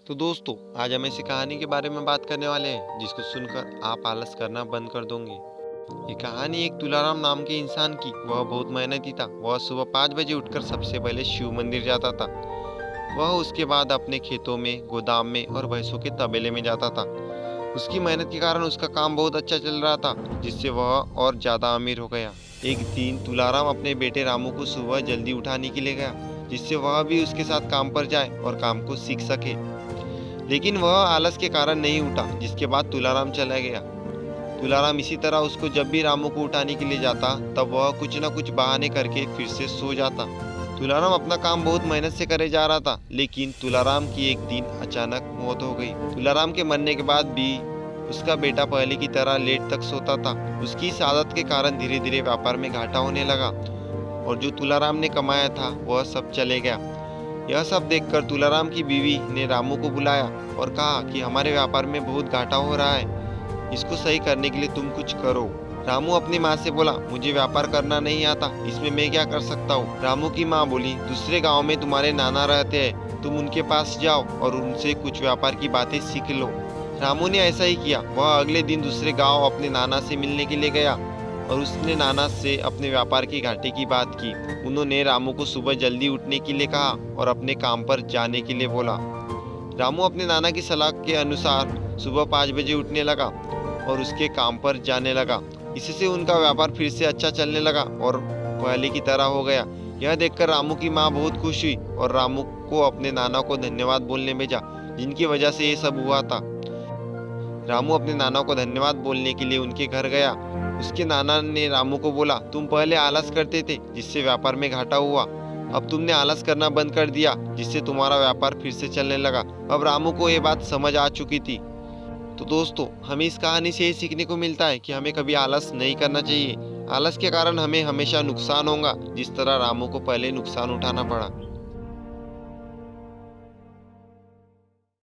तो दोस्तों, आज हम ऐसी कहानी के बारे में बात करने वाले हैं जिसको सुनकर आप आलस करना बंद कर दोगे। ये कहानी एक तुलाराम नाम के इंसान की। वह बहुत मेहनती था। वह सुबह 5 बजे उठकर सबसे पहले शिव मंदिर जाता था। वह उसके बाद अपने खेतों में, गोदाम में और भैंसों के तबेले में जाता था। उसकी मेहनत के कारण उसका काम बहुत अच्छा चल रहा था, जिससे वह और ज्यादा अमीर हो गया। एक दिन तुलाराम अपने बेटे रामू को सुबह जल्दी उठाने के लिए गया, जिससे वह भी उसके साथ काम पर जाए और काम को सीख सके। लेकिन वह आलस के कारण नहीं उठा, जिसके बाद तुलाराम चला गया। तुलाराम इसी तरह उसको जब भी रामू को उठाने के लिए जाता, तब वह कुछ न कुछ बहाने करके फिर से सो जाता। तुलाराम अपना काम बहुत मेहनत से करे जा रहा था, लेकिन तुलाराम की एक दिन अचानक मौत हो गई। तुलाराम के मरने के बाद भी उसका बेटा पहले की तरह लेट तक सोता था। उसकी इस आदत के कारण धीरे धीरे व्यापार में घाटा होने लगा और जो तुलाराम ने कमाया था वह सब चले गया। यह सब देखकर तुलाराम की बीवी ने रामू को बुलाया और कहा कि हमारे व्यापार में बहुत घाटा हो रहा है, इसको सही करने के लिए तुम कुछ करो। रामू अपनी माँ से बोला, मुझे व्यापार करना नहीं आता, इसमें मैं क्या कर सकता हूँ। रामू की माँ बोली, दूसरे गांव में तुम्हारे नाना रहते हैं, तुम उनके पास जाओ और उनसे कुछ व्यापार की बातें सीख लो। रामू ने ऐसा ही किया। वह अगले दिन दूसरे गांव अपने नाना से मिलने के लिए गया और उसने नाना से अपने व्यापार के घाटे की बात की। उन्होंने रामू को सुबह जल्दी उठने के लिए कहा और अपने काम पर जाने के लिए बोला। रामू अपने नाना की सलाह के अनुसार सुबह 5 बजे उठने लगा और उसके काम पर जाने लगा। इससे उनका व्यापार फिर से अच्छा चलने लगा और पहले की तरह हो गया। यह देखकर रामू की माँ बहुत खुश हुई और रामू को अपने नाना को धन्यवाद बोलने भेजा, जिनकी वजह से ये सब हुआ था। रामू अपने नाना को धन्यवाद बोलने के लिए उनके घर गया। उसके नाना ने रामू को बोला, तुम पहले आलस करते थे, जिससे व्यापार में घाटा हुआ। अब तुमने आलस करना बंद कर दिया, जिससे तुम्हारा व्यापार फिर से चलने लगा। अब रामू को ये बात समझ आ चुकी थी। तो दोस्तों, हमें इस कहानी से ये सीखने को मिलता है कि हमें कभी आलस नहीं करना चाहिए। आलस के कारण हमें हमेशा नुकसान होगा, जिस तरह रामू को पहले नुकसान उठाना पड़ा।